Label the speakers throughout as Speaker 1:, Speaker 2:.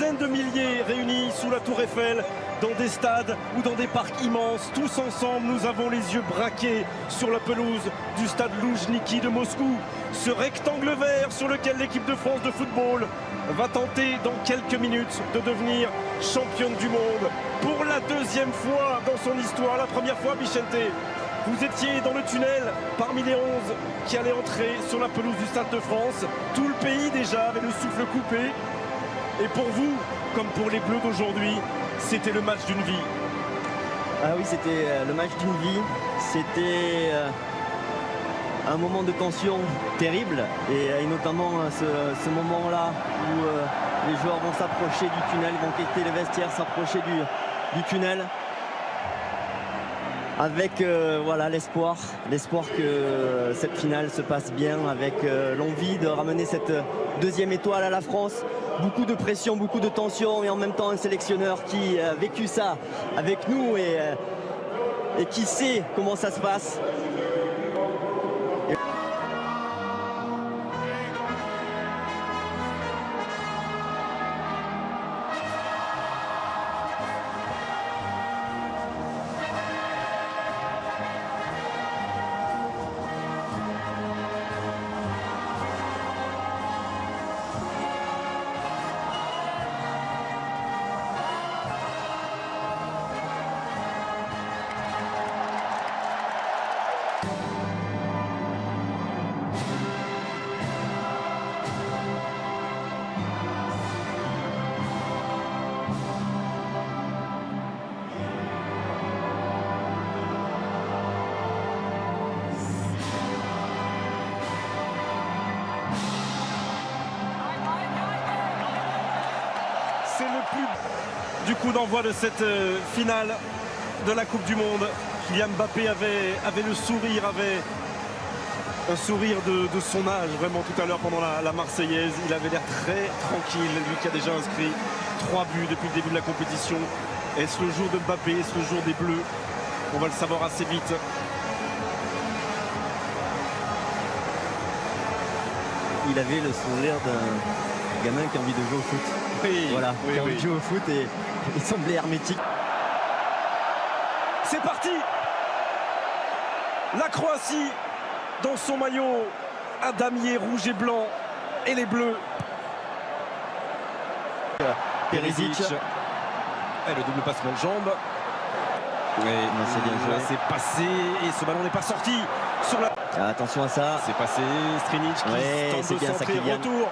Speaker 1: dizaines de milliers réunis sous la Tour Eiffel, dans des stades ou dans des parcs immenses. Tous ensemble, nous avons les yeux braqués sur la pelouse du stade Loujniki de Moscou. Ce rectangle vert sur lequel l'équipe de France de football va tenter dans quelques minutes de devenir championne du monde pour la deuxième fois dans son histoire. La première fois, Vicente, vous étiez dans le tunnel parmi les 11 qui allaient entrer sur la pelouse du Stade de France. Tout le pays déjà avait le souffle coupé. Et pour vous, comme pour les Bleus d'aujourd'hui, c'était le match d'une vie.
Speaker 2: Ah oui, c'était le match d'une vie. C'était un moment de tension terrible. Et notamment ce moment-là où les joueurs vont s'approcher du tunnel, vont quitter les vestiaires, s'approcher du tunnel. Avec voilà, l'espoir que cette finale se passe bien, avec l'envie de ramener cette deuxième étoile à la France. Beaucoup de pression, beaucoup de tension, et en même temps un sélectionneur qui a vécu ça avec nous et qui sait comment ça se passe.
Speaker 1: C'est le plus du coup d'envoi de cette finale de la Coupe du Monde. Kylian Mbappé avait le sourire, avait un sourire de son âge vraiment tout à l'heure pendant la Marseillaise. Il avait l'air très tranquille, lui qui a déjà inscrit 3 buts depuis le début de la compétition. Est-ce le jour de Mbappé? Est-ce le jour des Bleus? On va le savoir assez vite.
Speaker 2: Il avait le sourire d'un gamin qui a envie de jouer au foot.
Speaker 1: Oui,
Speaker 2: voilà,
Speaker 1: oui,
Speaker 2: qui a envie
Speaker 1: oui.
Speaker 2: de jouer au foot et il semblait hermétique.
Speaker 1: C'est parti! La Croatie dans son maillot à damier rouge et blanc et les Bleus.
Speaker 2: Perisic.
Speaker 1: Et le double passement de jambes.
Speaker 2: c'est bien joué.
Speaker 1: C'est passé et ce ballon n'est pas sorti sur la...
Speaker 2: Attention à ça.
Speaker 1: C'est passé Strinic qui
Speaker 2: Ouais,
Speaker 1: tente
Speaker 2: c'est
Speaker 1: de
Speaker 2: bien ça,
Speaker 1: centrer.
Speaker 2: Kylian.
Speaker 1: Retour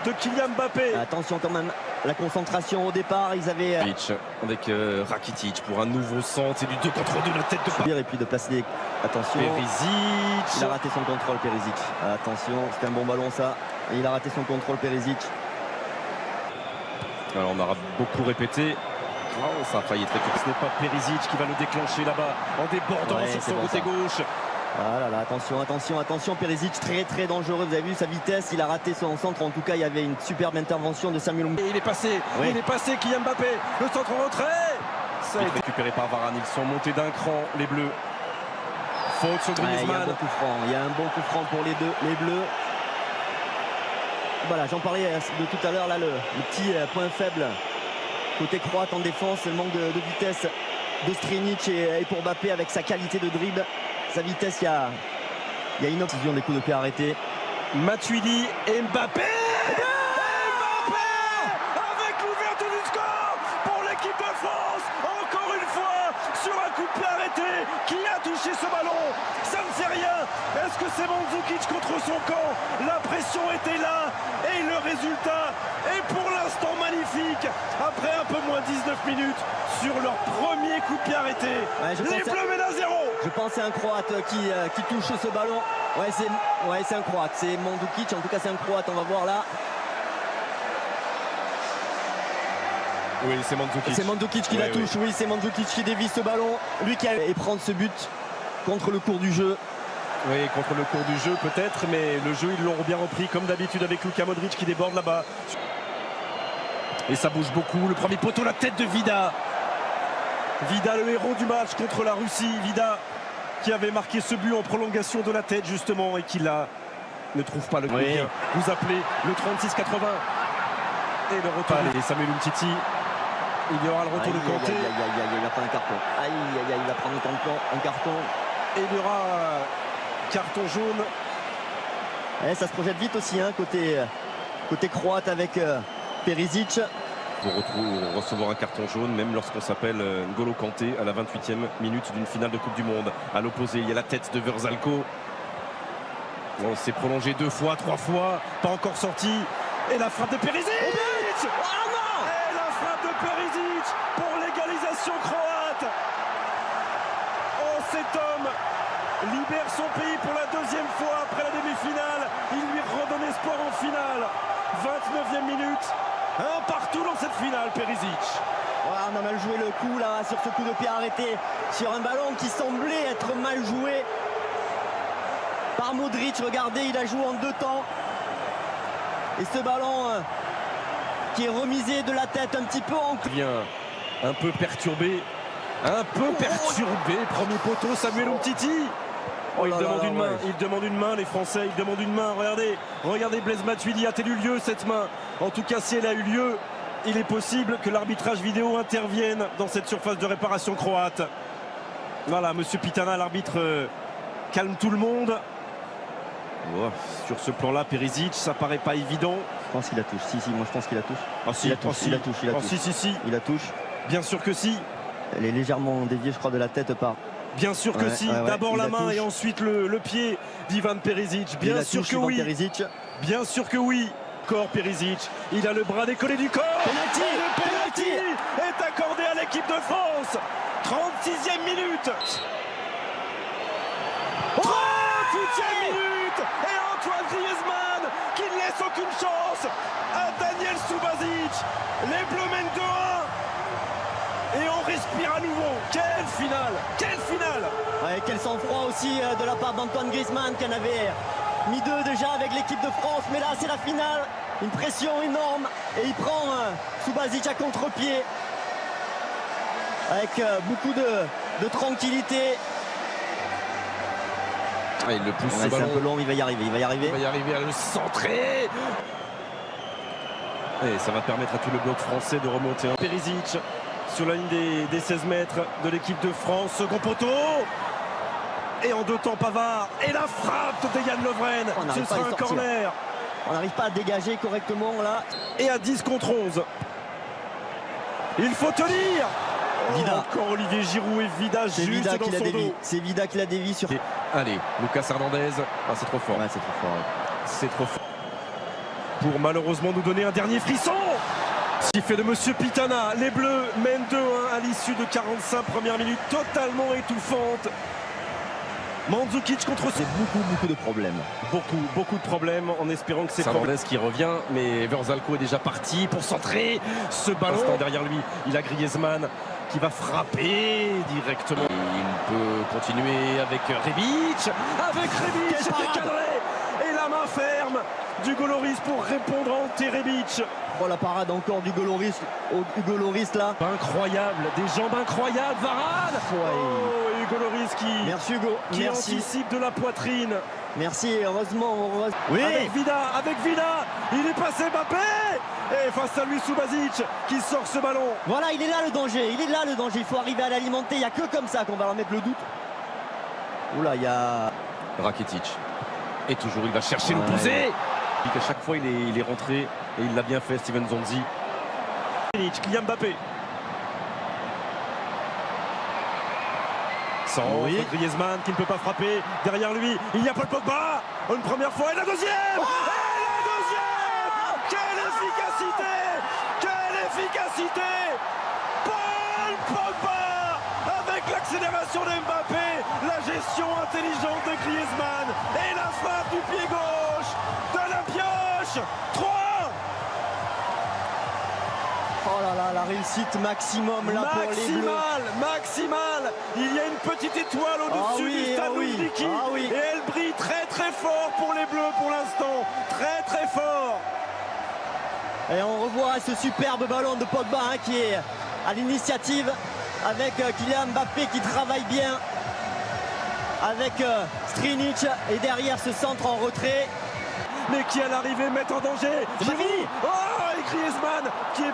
Speaker 1: de Kylian Mbappé.
Speaker 2: Attention quand même, la concentration au départ, ils avaient
Speaker 1: Avec Rakitic pour un nouveau centre, c'est du 2 contre 2, la tête de
Speaker 2: subir et puis de placer. Attention, il a
Speaker 1: Perisic.
Speaker 2: raté son contrôle, Perisic. Attention, c'était un bon ballon ça. Et il a raté son contrôle, Perisic.
Speaker 1: Alors on aura beaucoup répété. Oh, ça a failli être récupéré. Ce n'est pas Perisic qui va le déclencher là-bas en débordant
Speaker 2: Ouais,
Speaker 1: sur
Speaker 2: c'est
Speaker 1: son
Speaker 2: bon,
Speaker 1: côté
Speaker 2: ça.
Speaker 1: gauche.
Speaker 2: Ah là là, attention, Perisic très dangereux, vous avez vu sa vitesse, il a raté son centre, en tout cas il y avait une superbe intervention de Samuel Umtiti.
Speaker 1: Et il est passé, Kylian Mbappé, le centre en retrait. Ça a été récupéré par Varane, ils sont montés d'un cran, les Bleus. Faute sur
Speaker 2: Il y a
Speaker 1: Griezmann.
Speaker 2: un bon coup franc, il y a un bon coup franc pour les Bleus. Voilà, j'en parlais de tout à l'heure, là le petit point faible côté croate en défense, le manque de vitesse de Strinic et pour Mbappé avec sa qualité de dribble. Sa vitesse, il y a une option des coups de pied arrêtés.
Speaker 1: Matuidi et Mbappé. Mbappé avec l'ouverture du score pour l'équipe de France. Encore une fois sur un coup de pied arrêté. Qui a touché ce ballon? Ça ne fait rien. Est-ce que c'est Mandzukic contre son camp? La pression était là et le résultat est pour l'instant magnifique. Après un peu moins de 19 minutes sur leur premier coup de pied arrêté.
Speaker 2: Ouais,
Speaker 1: les Bleus mènent à 0.
Speaker 2: Je pense que c'est un Croate qui touche ce ballon. Ouais, c'est un Croate. C'est Mandzukic. En tout cas, c'est un Croate. On va voir là.
Speaker 1: Oui, c'est Mandzukic.
Speaker 2: C'est Mandzukic qui la touche. Oui, c'est Mandzukic qui dévie ce ballon. Lui qui a et prendre ce but contre le cours du jeu.
Speaker 1: Oui, contre le cours du jeu peut-être, mais le jeu ils l'ont bien repris comme d'habitude avec Luka Modric qui déborde là-bas. Et ça bouge beaucoup. Le premier poteau, la tête de Vida. Vida, le héros du match contre la Russie. Vida qui avait marqué ce but en prolongation de la tête justement et qui là ne trouve pas le coup.
Speaker 2: Oui.
Speaker 1: Vous appelez le 36-80. Et le retour de Samuel Umtiti. Il y aura le retour de Kanté.
Speaker 2: Il va prendre un carton. Il va prendre un carton.
Speaker 1: Et il y aura carton jaune.
Speaker 2: Et ça se projette vite aussi, hein, côté croate avec Perisic.
Speaker 1: Pour recevoir un carton jaune, même lorsqu'on s'appelle N'Golo Kanté à la 28e minute d'une finale de Coupe du Monde. À l'opposé, il y a la tête de Verzalco. On s'est prolongé 2 fois, 3 fois, pas encore sorti. Et la frappe de Perisic.
Speaker 2: Oh non!
Speaker 1: Et la frappe de Perisic pour l'égalisation croate. Oh, cet homme libère son pays pour la 2e fois après la demi-finale. Il lui redonne espoir en finale. 29e minute. Un partout dans cette finale, Perisic.
Speaker 2: Ouais, on a mal joué le coup là sur ce coup de pied arrêté sur un ballon qui semblait être mal joué par Modric. Regardez, il a joué en 2 temps. Et ce ballon qui est remisé de la tête un petit peu en...
Speaker 1: Bien, un peu perturbé. Premier poteau, Samuel Umtiti. Oh, il demande une main, ouais. Il demande une main, les Français, ils demandent une main. Regardez Blaise Matuidi, a-t-elle eu lieu cette main? En tout cas, si elle a eu lieu, il est possible que l'arbitrage vidéo intervienne dans cette surface de réparation croate. Voilà, monsieur Pitana, l'arbitre calme tout le monde. Oh, sur ce plan-là, Perisic, ça paraît pas évident.
Speaker 2: Je pense qu'il la touche. Si, moi je pense qu'il la touche.
Speaker 1: Ah, si,
Speaker 2: il la touche.
Speaker 1: Si.
Speaker 2: Il la touche.
Speaker 1: Bien sûr que si.
Speaker 2: Elle est légèrement déviée, je crois, de la tête par...
Speaker 1: Bien sûr que si, d'abord la main et ensuite le pied d'Ivan Perisic. Bien sûr que oui. Bien sûr que oui. Corps Perisic, il a le bras décollé du corps.
Speaker 2: Penalty.
Speaker 1: Le penalty est accordé à l'équipe de France. 36e minute. 38e minute. Et Antoine Griezmann qui ne laisse aucune chance à Daniel Subasic. Les Bleus mènent 2-1. Et on respire à nouveau. Quelle finale! Quelle finale!
Speaker 2: Ouais, quel sang-froid aussi de la part d'Antoine Griezmann qui en avait mis 2 déjà avec l'équipe de France. Mais là, c'est la finale. Une pression énorme. Et il prend Subasic à contre-pied. Avec beaucoup de tranquillité.
Speaker 1: Ah, il le pousse ce
Speaker 2: c'est
Speaker 1: ballon.
Speaker 2: Un peu long, il va y arriver.
Speaker 1: Il va y arriver à le centrer. Et ça va permettre à tout le bloc français de remonter. Perisic sur la ligne des 16 mètres de l'équipe de France. Second poteau. Et en 2 temps, Pavard. Et la frappe de Yann Lovren. Ce sera un corner.
Speaker 2: On n'arrive pas à dégager correctement là.
Speaker 1: Et à 10 contre 11. Il faut tenir.
Speaker 2: Vida.
Speaker 1: Encore Olivier Giroud et Vida juste
Speaker 2: Vida
Speaker 1: dans son dos.
Speaker 2: C'est Vida qui l'a dévié sur...
Speaker 1: Allez, Lucas Hernandez. Ah, c'est trop fort.
Speaker 2: Ouais, c'est trop fort. Ouais.
Speaker 1: C'est trop fort. Pour malheureusement nous donner un dernier frisson. Sifflet de monsieur Pitana. Les Bleus mènent 2-1 à l'issue de 45 premières minutes totalement étouffantes. Mandzukic contre...
Speaker 2: C'est beaucoup de problèmes.
Speaker 1: Beaucoup de problèmes en espérant que c'est Hernandez qui revient. Mais Verzalco est déjà parti pour centrer ce ballon. Derrière lui, il a Griezmann qui va frapper directement. Il peut continuer avec Rebic. C'était cadré. Et la main ferme d'Hugo Lloris pour répondre à Ante Rebic.
Speaker 2: Oh, la parade encore d'Hugo Lloris là.
Speaker 1: Incroyable, des jambes incroyables, Varane. Oh, Hugo Lloris qui,
Speaker 2: merci Hugo.
Speaker 1: Qui anticipe de la poitrine.
Speaker 2: Merci, heureusement.
Speaker 1: Oui. Avec Vida, il est passé Mbappé. Et face à lui Subasic qui sort ce ballon.
Speaker 2: Voilà, il est là le danger, il faut arriver à l'alimenter, il n'y a que comme ça qu'on va leur mettre le doute. Oula, il y a...
Speaker 1: Rakitic. Et toujours il va chercher l'opposé. À chaque fois il est rentré et il l'a bien fait, Steven Zonzi. Kylian Mbappé. Sans Griezmann qui ne peut pas frapper. Derrière lui, il y a Paul Pogba. Une première fois et la deuxième. Quelle efficacité. Paul Pogba avec l'accélération de Mbappé, la gestion intelligente de Griezmann et la frappe du pied gauche de la pioche. 3.
Speaker 2: Oh là là, la réussite maximum là pour les Bleus.
Speaker 1: Maximale. Il y a une petite étoile au-dessus du stade Loujniki. Et elle brille très fort pour les Bleus pour l'instant. Très fort.
Speaker 2: Et on revoit ce superbe ballon de Pogba qui est à l'initiative avec Kylian Mbappé qui travaille bien avec Strinic et derrière ce centre en retrait.
Speaker 1: Mais qui à l'arrivée met en danger.
Speaker 2: C'est pas fini.
Speaker 1: Oh, et Griezmann qui est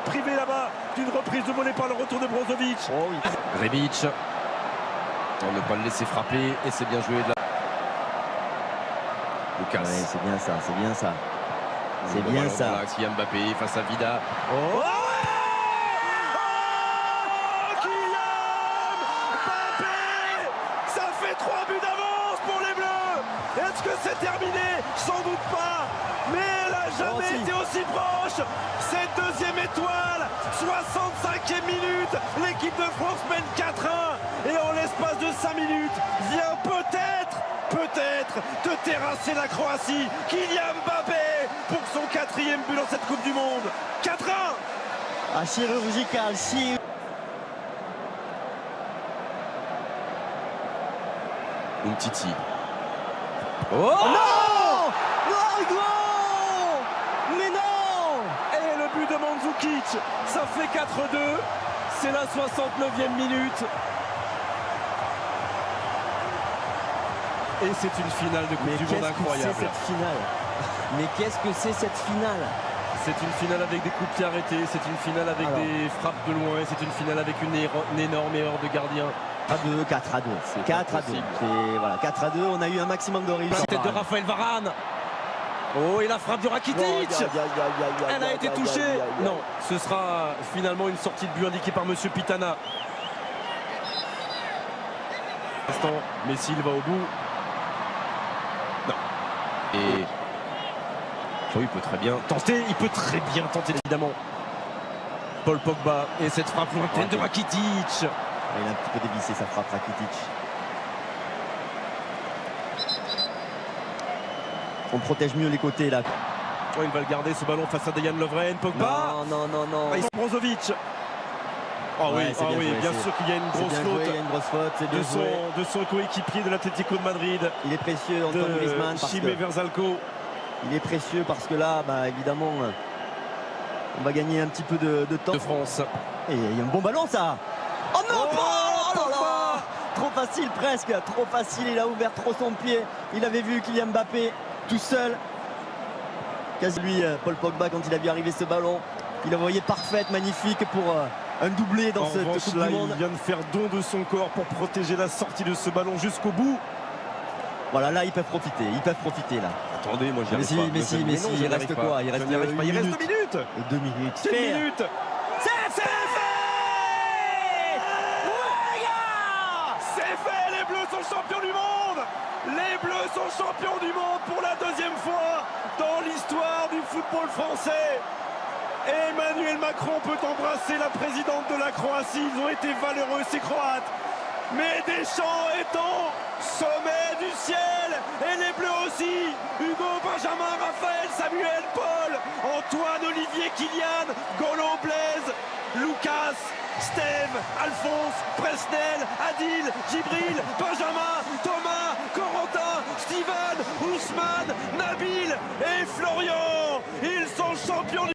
Speaker 1: privé là-bas d'une reprise de volée par le retour de Brozovic.
Speaker 2: Oh oui.
Speaker 3: Rebic. On ne pas le laisser frapper et c'est bien joué de la... Lucas.
Speaker 2: Ouais, c'est bien ça, c'est bien ça. C'est bien ça.
Speaker 3: Kylian Mbappé face à Vida.
Speaker 1: Oh, Kylian Mbappé! Ça fait 3 buts d'avance pour les Bleus. Est-ce que c'est terminé? Sans doute pas. Mais elle n'a jamais été aussi proche. Cette deuxième étoile, 65e minute, l'équipe de France mène 4-1. Et en l'espace de 5 minutes, vient peut-être de terrasser la Croatie. Kylian Mbappé pour son 4e but dans cette Coupe du Monde. 4-1.
Speaker 2: Ah, chirurgical,
Speaker 3: Umtiti.
Speaker 2: Oh non! Hugo! Mais non!
Speaker 1: Et le but de Mandzukic, ça fait 4-2. C'est la 69e minute. Et c'est une finale de Coupe du Monde incroyable.
Speaker 2: C'est cette finale. Mais qu'est-ce que c'est cette finale?
Speaker 1: C'est une finale avec des coups de pied arrêtés, c'est une finale avec des frappes de loin, c'est une finale avec une énorme erreur de gardien.
Speaker 2: 4 à 2. 4 à 2. Voilà, 4 à 2, on a eu un maximum de réussite.
Speaker 1: La tête de Raphaël Varane. Oh, et la frappe de Rakitic. Elle a été touchée. Non, ce sera finalement une sortie de but indiquée par Monsieur Pitana. Messi, il va au bout. Non. Et il peut très bien tenter, évidemment. Paul Pogba et cette frappe lointaine de Rakitic.
Speaker 2: Il a un petit peu dévissé sa frappe, Rakitic. On protège mieux les côtés là.
Speaker 1: Oh, il va le garder ce ballon face à Dejan Lovren. Pogba.
Speaker 2: Non.
Speaker 1: Brozovic. Ah oui, bien sûr qu'il y a une grosse faute.
Speaker 2: Il y a une grosse faute
Speaker 1: de son coéquipier de l'Atlético de Madrid.
Speaker 2: Il est précieux, Antoine Griezmann.
Speaker 1: Chimé Verzalco.
Speaker 2: Il est précieux parce que là, évidemment, on va gagner un petit peu de temps.
Speaker 1: De France.
Speaker 2: Et il y a un bon ballon, ça. Oh non! Trop facile presque, trop facile. Il a ouvert trop son pied. Il avait vu Kylian Mbappé tout seul. Quasi lui, Paul Pogba, quand il a vu arriver ce ballon, il a envoyé parfaite, magnifique pour un doublé dans cette Coupe du Monde.
Speaker 1: Il vient de faire don de son corps pour protéger la sortie de ce ballon jusqu'au bout.
Speaker 2: Voilà, là ils peuvent profiter là.
Speaker 1: Attendez, moi j'y arrive pas.
Speaker 2: Messi, il reste quoi? Il reste 2 minutes. 2 minutes.
Speaker 1: C'est fait. C'est fait. Les Bleus sont champions du monde. Les Bleus sont champions du monde pour la 2e fois dans l'histoire du football français. Emmanuel Macron peut embrasser la présidente de la Croatie. Ils ont été valeureux, ces Croates. Mais Deschamps est au sommet du ciel. Et les Bleus aussi. Hugo, Benjamin, Raphaël, Samuel, Paul, Antoine, Olivier, Kylian, Golo, Blaise, Lucas, Steve, Alphonse, Presnel, Adil, Djibril, Benjamin, Thomas, Corentin, Steven, Ousmane, Nabil et Florian. Ils sont champions du